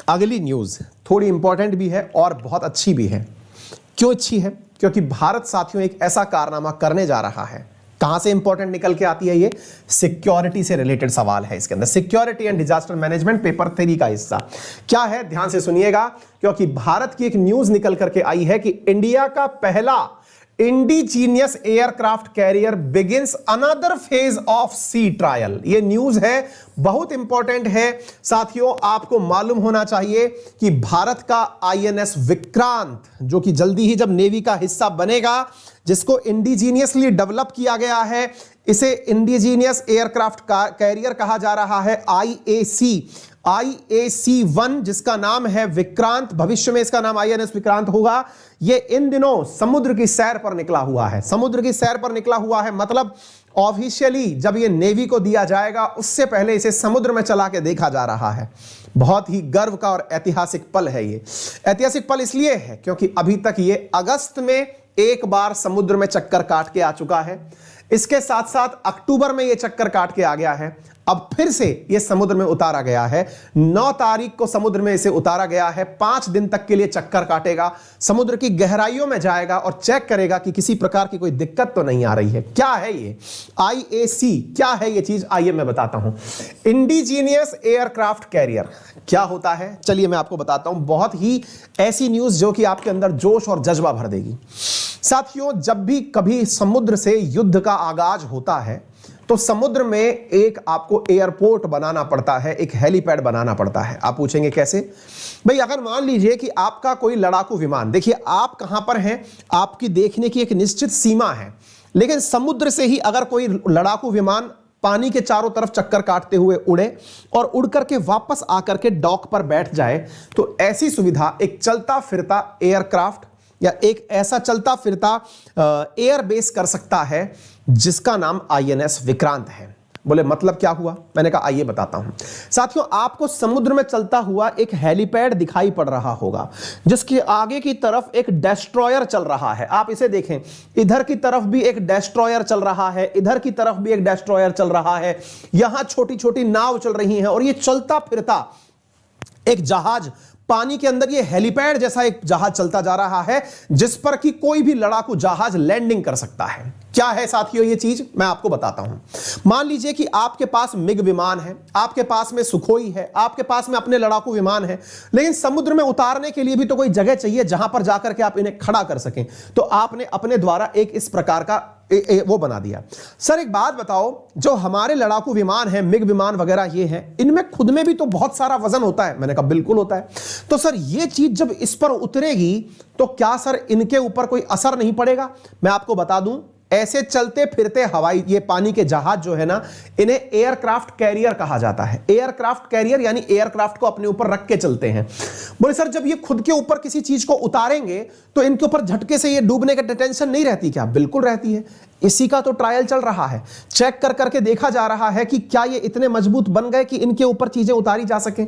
अगली न्यूज थोड़ी इंपॉर्टेंट भी है और बहुत अच्छी भी है। क्यों अच्छी है? क्योंकि भारत साथियों एक ऐसा कारनामा करने जा रहा है। कहां से इंपॉर्टेंट निकल के आती है? ये सिक्योरिटी से रिलेटेड सवाल है। इसके अंदर security and disaster management paper 3 का हिस्सा क्या है, ध्यान से सुनिएगा, क्योंकि भारत की एक न्यूज निकल करके आई है कि इंडिया का पहला indigenous aircraft carrier begins another phase of sea trial. ये न्यूज है, बहुत इंपॉर्टेंट है साथियों। आपको मालूम होना चाहिए कि भारत का आईएनएस विक्रांत, जो कि जल्दी ही जब नेवी का हिस्सा बनेगा, जिसको इंडिजीनियसली डेवलप किया गया है, इसे इंडिजीनियस एयरक्राफ्ट कैरियर कहा जा रहा है, IAC-1, जिसका नाम है विक्रांत। भविष्य में इसका नाम आईएनएस विक्रांत होगा। ये इन दिनों समुद्र की सैर पर निकला हुआ है। समुद्र की सैर पर निकला हुआ है मतलब ऑफिशियली जब ये नेवी को दिया जाएगा उससे पहले इसे समुद्र में चला के देखा जा रहा है। बहुत ही गर्व का और ऐतिहासिक पल है ये। ऐतिहासिक पल इसलिए है क्योंकि अभी तक ये अगस्त में एक बार समुद्र में चक्कर काट के आ चुका है। इसके साथ साथ अक्टूबर में ये चक्कर काट के आ गया है। अब फिर से ये समुद्र में उतारा गया है। 9 तारीख को समुद्र में इसे उतारा गया है। 5 दिन तक के लिए चक्कर काटेगा, समुद्र की गहराइयों में जाएगा और चेक करेगा कि किसी प्रकार की कोई दिक्कत तो नहीं आ रही है। क्या है ये IAC? क्या है ये चीज? आइए मैं बताता हूं। इंडिजीनियस एयरक्राफ्ट कैरियर क्या होता है, चलिए मैं आपको बताता हूं। बहुत ही ऐसी न्यूज जो कि आपके अंदर जोश और जज्बा भर देगी। साथियों, जब भी कभी समुद्र से युद्ध का आगाज होता है तो समुद्र में एक आपको एयरपोर्ट बनाना पड़ता है, एक हेलीपैड बनाना पड़ता है। आप पूछेंगे कैसे? भाई अगर मान लीजिए कि आपका कोई लड़ाकू विमान, देखिए आप कहां पर हैं, आपकी देखने की एक निश्चित सीमा है, लेकिन समुद्र से ही अगर कोई लड़ाकू विमान पानी के चारों तरफ चक्कर काटते हुए उड़े और उड़ करके वापस आकर के डॉक पर बैठ जाए, तो ऐसी सुविधा एक चलता फिरता एयरक्राफ्ट या एक ऐसा चलता फिरता एयरबेस कर सकता है जिसका नाम INS विक्रांत है। बोले मतलब क्या हुआ? मैंने कहा आइए बताता हूं। साथियों, आपको समुद्र में चलता हुआ एक हेलीपैड दिखाई पड़ रहा होगा जिसके आगे की तरफ एक डेस्ट्रॉयर चल रहा है। आप इसे देखें, इधर की तरफ भी एक डेस्ट्रॉयर चल रहा है, इधर की तरफ भी एक डेस्ट्रॉयर चल रहा है, यहां छोटी छोटी नाव चल रही हैं और ये चलता फिरता एक जहाज, पानी के अंदर ये हेलीपैड जैसा एक जहाज चलता जा रहा है जिस पर कि कोई भी लड़ाकू जहाज लैंडिंग कर सकता है। क्या है साथियों ये चीज? मैं आपको बताता हूं। मान लीजिए कि आपके पास मिग विमान है, आपके पास में सुखोई है, आपके पास में अपने लड़ाकू विमान है, लेकिन समुद्र में उतारने के लिए भी तो कोई जगह चाहिए जहां पर जाकर के आप इन्हें खड़ा कर सकें। तो आपने अपने द्वारा एक इस प्रकार का वो बना दिया। सर एक बात बताओ, जो हमारे लड़ाकू विमान है, मिग विमान वगैरह ये हैं, इनमें खुद में भी तो बहुत सारा वजन होता है। मैंने कहा बिल्कुल होता है। तो सर ये चीज जब इस पर उतरेगी तो क्या सर इनके ऊपर कोई असर नहीं पड़ेगा? मैं आपको बता दूं, ऐसे चलते फिरते हवाई ये पानी के जहाज जो है ना, इन्हें एयरक्राफ्ट कैरियर कहा जाता है। एयरक्राफ्ट कैरियर यानी एयरक्राफ्ट को अपने ऊपर रख के चलते हैं। बोले सर जब ये खुद के ऊपर किसी चीज को उतारेंगे तो इनके ऊपर झटके से ये डूबने का टेंशन नहीं रहती क्या? बिल्कुल रहती है। इसी का तो ट्रायल चल रहा है। चेक कर करके देखा जा रहा है कि क्या ये इतने मजबूत बन गए कि इनके ऊपर चीजें उतारी जा सके।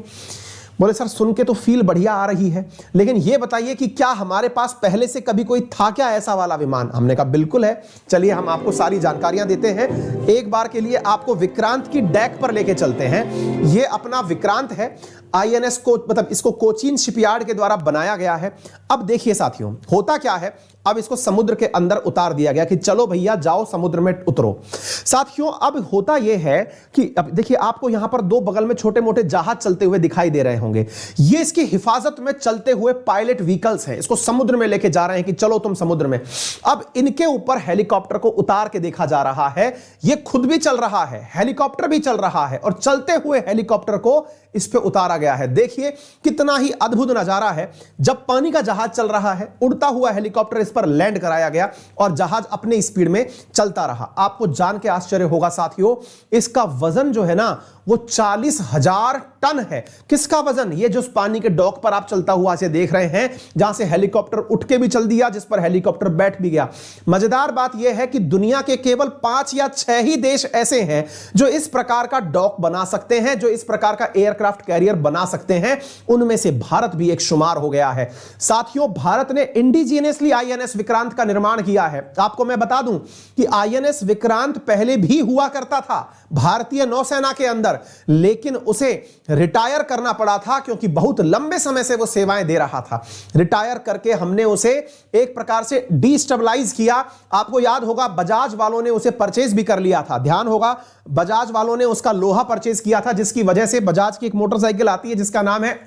बोले सर सुन के तो फील बढ़िया आ रही है, लेकिन ये बताइए कि क्या हमारे पास पहले से कभी कोई था क्या ऐसा वाला विमान? हमने कहा बिल्कुल है। चलिए हम आपको सारी जानकारियां देते हैं। एक बार के लिए आपको विक्रांत की डेक पर लेके चलते हैं। ये अपना विक्रांत है, INS को मतलब इसको कोचीन शिपयार्ड के द्वारा बनाया गया है। अब देखिए साथियों, होता क्या है, अब इसको समुद्र के अंदर उतार दिया गया कि चलो भैया जाओ समुद्र में उतरो। साथियों अब होता यह है कि अब देखिए आपको यहां पर 2 बगल में छोटे मोटे जहाज चलते हुए दिखाई दे रहे होंगे। ये इसकी हिफाजत में चलते हुए पायलट व्हीकल्स हैं, इसको समुद्र में लेके जा रहे हैं कि चलो तुम समुद्र में। अब इनके ऊपर हेलीकॉप्टर को उतार के देखा जा रहा है। ये खुद भी चल रहा है, हेलीकॉप्टर भी चल रहा है और चलते हुए हेलीकॉप्टर को इस पे उतारा गया है। देखिए कितना ही अद्भुत नजारा है। जब पानी का जहाज चल रहा है, उड़ता हुआ हेलीकॉप्टर इस पर लैंड कराया गया और जहाज अपने स्पीड में चलता रहा। आपको जान के आश्चर्य होगा साथियों, इसका वजन जो है ना वो 40,000 टन है। किसका वजन? ये जो पानी के डॉक पर आप चलता हुआ से देख रहे हैं, जहां से हेलीकॉप्टर उठ के भी चल दिया, जिस पर हेलीकॉप्टर बैठ भी गया। मजेदार बात यह है कि दुनिया के केवल 5 या 6 ही देश ऐसे हैं जो इस प्रकार का डॉक बना सकते हैं, जो इस प्रकार का एयरक्राफ्ट कैरियर बना सकते हैं। उनमें से भारत भी एक शुमार हो गया है। साथियों भारत ने इंडिजीनियसली INS विक्रांत का निर्माण किया है। आपको मैं बता दूं कि INS विक्रांत पहले भी हुआ करता था भारतीय नौसेना के अंदर। लेकिन उसे रिटायर करना पड़ा था क्योंकि बहुत लंबे समय से वो सेवाएं दे रहा था। रिटायर करके हमने उसे एक प्रकार से डिस्टेबलाइज किया। आपको याद होगा बजाज वालों ने उसे परचेज भी कर लिया था, ध्यान होगा बजाज वालों ने उसका लोहा परचेज किया था, जिसकी वजह से बजाज की एक मोटरसाइकिल आती है जिसका नाम है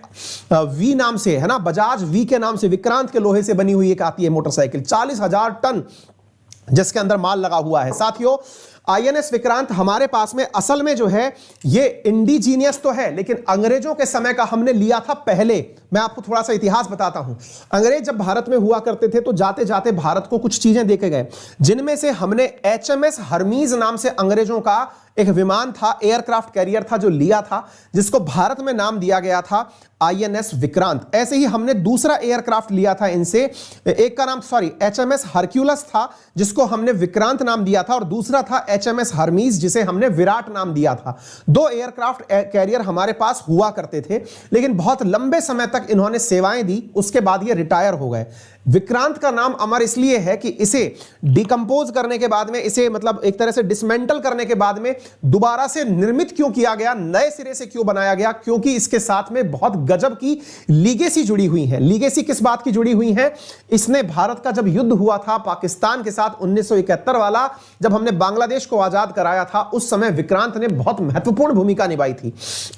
वी नाम से, है ना, बजाज वी के नाम से, विक्रांत के लोहे से बनी हुई एक आती है मोटरसाइकिल, 40,000 टन जिसके अंदर माल लगा हुआ है। साथियों आईएनएस विक्रांत हमारे पास में असल में जो है ये इंडिजीनियस तो है, लेकिन अंग्रेजों के समय का हमने लिया था पहले। मैं आपको थोड़ा सा इतिहास बताता हूं। अंग्रेज जब भारत में हुआ करते थे तो जाते जाते भारत को कुछ चीजें देके गए, जिनमें से हमने एचएमएस हरमीज नाम से अंग्रेजों का एक विमान था, एयरक्राफ्ट कैरियर था जो लिया था, जिसको भारत में नाम दिया गया था आईएनएस विक्रांत। ऐसे ही हमने दूसरा एयरक्राफ्ट लिया था इनसे, एक का नाम एचएमएस हरक्यूलस था जिसको हमने विक्रांत नाम दिया था, और दूसरा था एचएमएस हरमीज जिसे हमने विराट नाम दिया था। 2 एयरक्राफ्ट कैरियर हमारे पास हुआ करते थे, लेकिन बहुत लंबे समय तक इन्होंने सेवाएं दी, उसके बाद ये रिटायर हो गए। विक्रांत का नाम अमर इसलिए है कि इसे डिकंपोज करने के बाद में, इसे मतलब एक तरह से डिसमेंटल करने के बाद में दोबारा से निर्मित क्यों किया गया, नए सिरे से क्यों बनाया गया, क्योंकि इसके साथ में बहुत गजब की लीगेसी जुड़ी हुई है। लीगेसी किस बात की जुड़ी हुई है? इसने भारत का जब युद्ध हुआ था पाकिस्तान के साथ 1971 वाला, जब हमने बांग्लादेश को आजाद कराया था, उस समय विक्रांत ने बहुत महत्वपूर्ण भूमिका निभाई थी।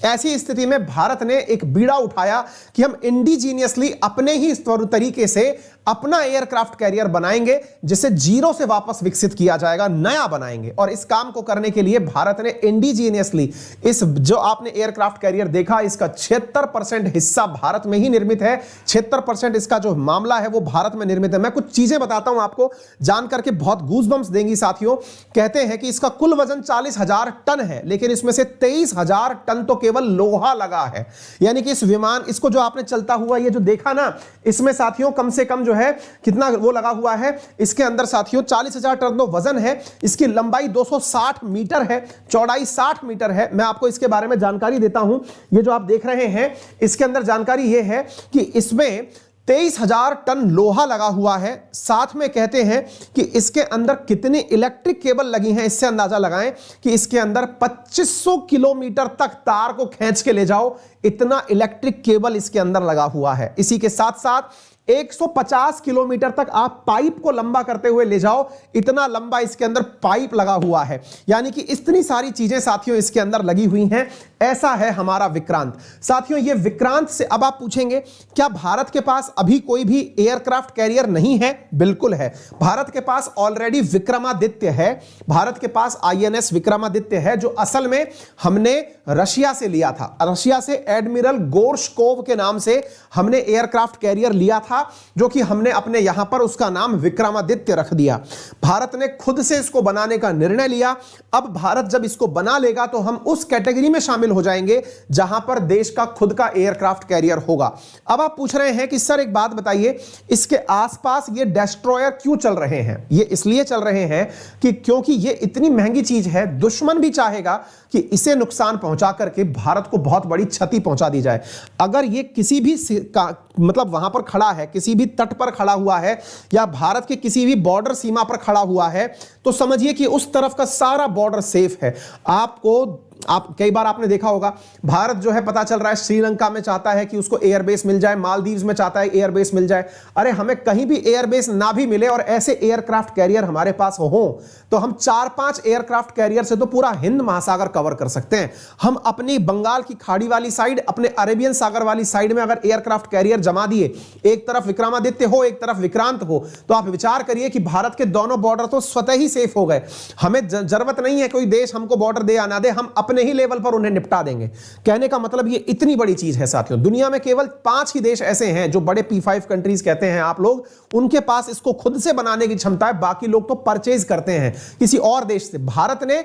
ऐसी स्थिति में भारत ने एक बीड़ा उठाया कि हम इंडिजीनियसली अपने ही तरीके से अपना एयरक्राफ्ट कैरियर बनाएंगे, जिसे जीरो से वापस विकसित किया जाएगा, नया बनाएंगे। और इस काम को करने के लिए भारत ने इंडिजीनियसली इस जो आपने एयरक्राफ्ट कैरियर देखा, इसका 76% हिस्सा भारत में ही निर्मित है। 76% इसका जो मामला है वो भारत में निर्मित है। मैं कुछ चीजें बताता हूं आपको, जान करके बहुत गूज़बम्प्स देंगी साथियों। कहते हैं कि इसका कुल वजन 40,000 टन है, लेकिन इसमें से 23,000 टन तो केवल लोहा लगा है। यानी कि इस विमान, इसको जो आपने चलता हुआ ये जो देखा ना, इसमें साथियों कम से कम जो है कितना वो लगा हुआ है इसके अंदर साथियों, 40,000 टन तो वजन है। इसकी लंबाई 260 मीटर है, चौड़ाई 60 मीटर है। मैं आपको इसके बारे में जानकारी देता हूं। ये जो आप देख रहे हैं इसके अंदर जानकारी ये है कि इसमें 23,000 टन लोहा लगा हुआ है। साथ में कहते हैं कि इसके अंदर कितनी इलेक्ट्रिक केबल लगी हैं, इससे अंदाजा लगाएं कि इसके अंदर 2500 किलोमीटर तक तार को खींच के ले जाओ, इतना इलेक्ट्रिक केबल इसके अंदर लगा हुआ है। इसी के साथ साथ 150 किलोमीटर तक आप पाइप को लंबा करते हुए ले जाओ, इतना लंबा इसके अंदर पाइप लगा हुआ है। यानी कि इतनी सारी चीजें साथियों इसके अंदर लगी हुई हैं। ऐसा है हमारा विक्रांत। साथियों ये विक्रांत से अब आप पूछेंगे क्या भारत के पास अभी कोई भी एयरक्राफ्ट कैरियर नहीं है? बिल्कुल है। भारत के पास ऑलरेडी विक्रमादित्य है। भारत के पास आईएनएस विक्रमादित्य है, जो असल में हमने रशिया से लिया था। रशिया से एडमिरल गोर्शकोव के नाम से हमने एयरक्राफ्ट कैरियर लिया था, जो कि हमने अपने यहां पर उसका नाम विक्रमादित्य रख दिया। भारत ने खुद से इसको बनाने का निर्णय लिया। अब भारत जब इसको बना लेगा तो हम उस कैटेगरी में शामिल हो जाएंगे जहां पर देश का खुद का एयरक्राफ्ट कैरियर होगा। अब आप पूछ रहे हैं कि सर एक बात बताइए, इसके आसपास ये डिस्ट्रॉयर क्यों चल रहे हैं? ये इसलिए चल रहे हैं कि क्योंकि ये इतनी महंगी चीज है, दुश्मन भी चाहेगा कि इसे नुकसान पहुंचा करके भारत को बहुत बड़ी क्षति पहुंचा दी जाए। अगर ये किसी भी मतलब वहां पर खड़ा है, किसी भी तट पर खड़ा हुआ है, या भारत के किसी भी बॉर्डर सीमा पर खड़ा हुआ है, तो समझिए कि उस तरफ का सारा बॉर्डर सेफ है। आप कई बार आपने देखा होगा, भारत जो है पता चल रहा है श्रीलंका में चाहता है कि उसको एयरबेस मिल जाए, मालदीव्स में चाहता है एयरबेस मिल जाए। अरे हमें कहीं भी एयरबेस ना भी मिले और ऐसे एयरक्राफ्ट कैरियर हमारे पास हो, तो हम 4-5 एयरक्राफ्ट कैरियर से तो पूरा हिंद महासागर कवर कर सकते हैं। हम अपनी बंगाल की खाड़ी वाली साइड, अपने अरेबियन सागर वाली साइड में अगर एयरक्राफ्ट कैरियर जमा दिए, एक तरफ विक्रमादित्य हो, एक तरफ विक्रांत हो, तो आप विचार करिए कि भारत के दोनों बॉर्डर तो स्वतः ही सेफ हो गए। हमें जरूरत नहीं है कोई देश हमको बॉर्डर दे या ना दे, हम अपने ही लेवल पर उन्हें निपटा देंगे। कहने का मतलब ये इतनी बड़ी चीज है साथियों। दुनिया में केवल 5 ही देश ऐसे हैं जो बड़े P5 कंट्रीज कहते हैं आप लोग, उनके पास इसको खुद से बनाने की क्षमता है। बाकी लोग तो परचेज करते हैं किसी और देश से। भारत ने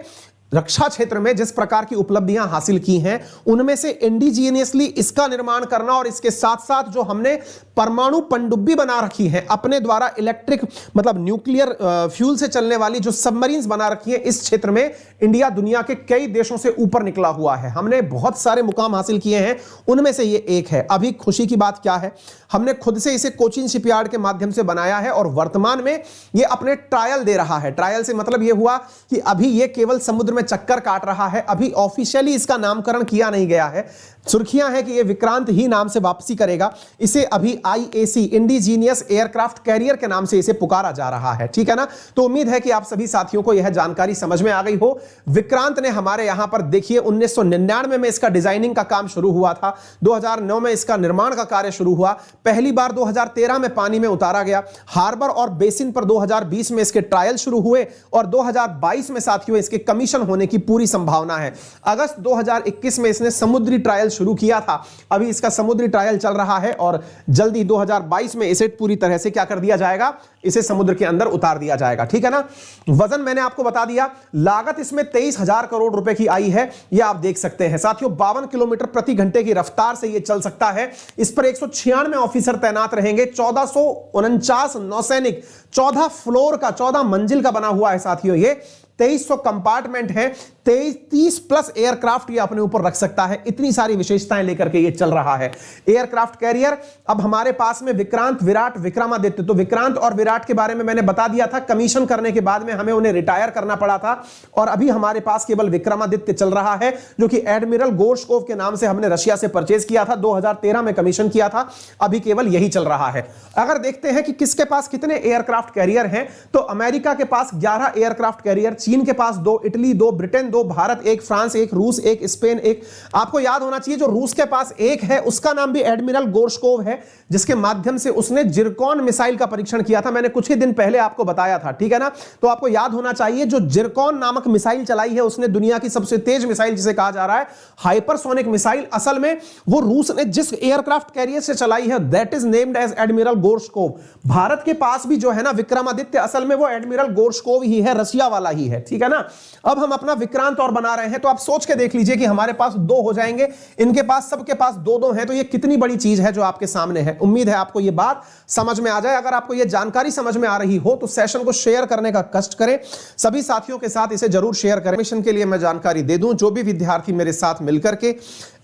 रक्षा क्षेत्र में जिस प्रकार की उपलब्धियां हासिल की हैं, उनमें से इंडिजीनियसली इसका निर्माण करना, और इसके साथ साथ जो हमने परमाणु पनडुब्बी बना रखी है अपने द्वारा, इलेक्ट्रिक मतलब न्यूक्लियर फ्यूल से चलने वाली जो सबमरीन्स बना रखी है, इस क्षेत्र में इंडिया दुनिया के कई देशों से ऊपर निकला हुआ है। हमने बहुत सारे मुकाम हासिल किए हैं, उनमें से ये एक है। अभी खुशी की बात क्या है, हमने खुद से इसे कोचीन शिपयार्ड के माध्यम से बनाया है और वर्तमान में ये अपने ट्रायल दे रहा है। ट्रायल से मतलब ये हुआ कि अभी ये केवल समुद्र में में चक्कर काट रहा है। अभी ऑफिशियली इसका नामकरण किया नहीं गया है, सुर्खियां हैं कि ये विक्रांत ही नाम से वापसी करेगा। इसे अभी IAC इंडिजीनियस एयरक्राफ्ट कैरियर के नाम से इसे पुकारा जा रहा है, ठीक है ना। तो उम्मीद है कि आप सभी साथियों को यह जानकारी समझ में आ गई हो। विक्रांत ने हमारे यहां पर देखिए 1999 में इसका डिजाइनिंग का काम शुरू हुआ था, 2009 में इसका निर्माण का कार्य शुरू हुआ, पहली बार 2013 में पानी में उतारा गया, हार्बर और बेसिन पर 2020 में इसके ट्रायल शुरू हुए और 2022 में साथियों इसके कमीशन होने की पूरी संभावना है। अगस्त 2021 में इसने समुद्री ट्रायल शुरू किया था, अभी इसका समुद्री ट्रायल चल रहा है और जल्दी 2022 में इसे पूरी तरह से क्या कर दिया जाएगा, इसे समुद्र के अंदर उतार दिया जाएगा, ठीक है ना। वजन मैंने आपको बता दिया, लागत इसमें 23,000 करोड़ रुपए की आई है, यह आप देख सकते हैं साथियों। 52 किलोमीटर प्रति घंटे की रफ्तार से यह चल सकता है। इस पर 196 ऑफिसर तैनात रहेंगे, 1449 नौसैनिक, 14 फ्लोर का, 14 मंजिल का बना हुआ है साथियों। ये 2300 कंपार्टमेंट है, 30 प्लस एयरक्राफ्ट ये अपने ऊपर रख सकता है। इतनी सारी विशेषताएं लेकर के ये चल रहा है एयरक्राफ्ट कैरियर। अब हमारे पास में विक्रांत, विराट, विक्रमादित्य, तो विक्रांत और विराट के बारे में मैंने बता दिया था। कमीशन करने के बाद में हमें उन्हें रिटायर करना पड़ा था और अभी हमारे पास केवल विक्रमादित्य चल रहा है, जो कि एडमिरल गोर्शकोव के नाम से हमने रशिया से परचेज किया था, 2013 में कमीशन किया था, अभी केवल यही चल रहा है। अगर देखते हैं कि किसके पास कितने एयरक्राफ्ट कैरियर हैं, तो अमेरिका के पास 11 एयरक्राफ्ट कैरियर, चीन के पास 2, इटली 2, ब्रिटेन 2, भारत 1, फ्रांस 1, रूस 1, स्पेन 1। आपको याद होना चाहिए जो रूस के पास 1 है उसका नाम भी एडमिरल गोर्शकोव है, जिसके माध्यम से उसने जिरकॉन मिसाइल का परीक्षण किया था, मैंने कुछ ही दिन पहले आपको बताया था, ठीक है ना। तो आपको याद होना चाहिए जो जिरकॉन नामक मिसाइल चलाई है उसने दुनिया की सबसे तेज मिसाइल जिसे कहा जा रहा है हाइपरसोनिक मिसाइल, असल में वो रूस ने जिस एयरक्राफ्ट कैरियर से चलाई है that is named as Admiral Gorshkov. Bharat के पास भी जो है ना विक्रमादित्य, असल में वो एडमिरल गोर्शकोव ही है, रशिया वाला ही है, ठीक है ना। अब हम अपना विक्रांत और बना रहे हैं, तो आप सोच के देख लीजिए कि हमारे पास 2 हो जाएंगे, इनके पास, सबके पास 2-2 हैं, तो ये कितनी बड़ी चीज है जो आपके सामने है। उम्मीद है आपको ये बात समझ में आ जाए। अगर आपको ये जानकारी समझ में आ रही हो तो सेशन को शेयर करने का कष्ट करें, सभी साथियों के साथ इसे जरूर शेयर करें। मिशन के लिए मैं जानकारी दे दूं, जो भी विद्यार्थी मेरे साथ मिलकर के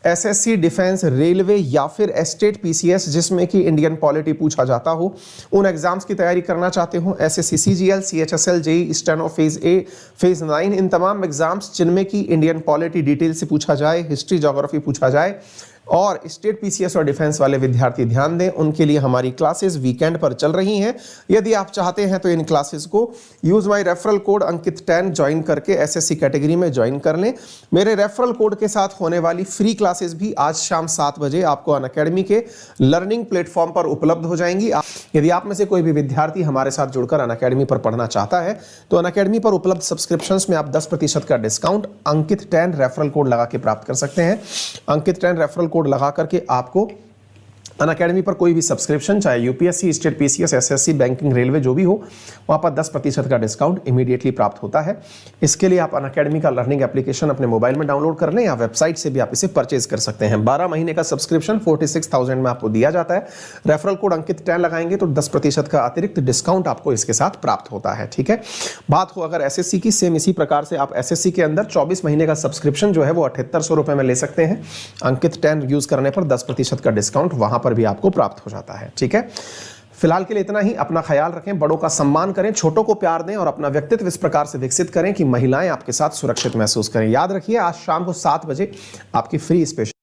SSC, डिफेंस, रेलवे या फिर स्टेट PCS जिसमें कि इंडियन पॉलिटी पूछा जाता हो, उन एग्जाम्स की तैयारी करना चाहते हो, SSC CGL, CHSL, JEE, steno phase A, phase 9, इन तमाम एग्जाम्स जिनमें कि इंडियन पॉलिटी डिटेल से पूछा जाए, हिस्ट्री, ज्योग्राफी पूछा जाए, और स्टेट PCS और डिफेंस वाले विद्यार्थी ध्यान दें, उनके लिए हमारी क्लासेस वीकेंड पर चल रही हैं। यदि आप चाहते हैं तो इन क्लासेस को use my referral code Ankit 10 join करके SSC कैटेगरी में ज्वाइन कर लें। मेरे रेफरल कोड के साथ होने वाली फ्री क्लासेस भी आज शाम 7 बजे आपको अनअकैडमी के लर्निंग प्लेटफॉर्म पर उपलब्ध हो जाएंगी। यदि आप में से कोई भी विद्यार्थी हमारे साथ जुड़कर अनअकैडमी पर पढ़ना चाहता है तो अनअकैडमी पर उपलब्ध सब्सक्रिप्शंस में आप 10% का डिस्काउंट अंकित 10 रेफरल कोड लगा के प्राप्त कर सकते हैं। अंकित 10 रेफरल कोड लगा करके आपको अनअकैडमी पर कोई भी सब्सक्रिप्शन, चाहे UPSC, state PCS, SSC, banking, railway जो भी हो, वहाँ पर 10% का डिस्काउंट इमीडिएटली प्राप्त होता है। इसके लिए आप अनअकैडमी का लर्निंग एप्लीकेशन अपने मोबाइल में डाउनलोड कर लें या वेबसाइट से भी आप इसे परचेज कर सकते हैं। 12 महीने का सब्सक्रिप्शन 46,000 में आपको दिया जाता है। रेफरल कोड अंकित 10 लगाएंगे तो 10% का अतिरिक्त डिस्काउंट आपको इसके साथ प्राप्त होता है, ठीक है। बात हो अगर SSC की, सेम इसी प्रकार से आप SSC के अंदर 24 महीने का सब्सक्रिप्शन जो है वो 7800 रुपए में ले सकते हैं। अंकित 10 यूज करने पर 10% का डिस्काउंट वहां पर भी आपको प्राप्त हो जाता है, ठीक है। फिलहाल के लिए इतना ही। अपना ख्याल रखें, बड़ों का सम्मान करें, छोटों को प्यार दें और अपना व्यक्तित्व इस प्रकार से विकसित करें कि महिलाएं आपके साथ सुरक्षित महसूस करें। याद रखिए आज शाम को 7 बजे आपकी फ्री स्पेशल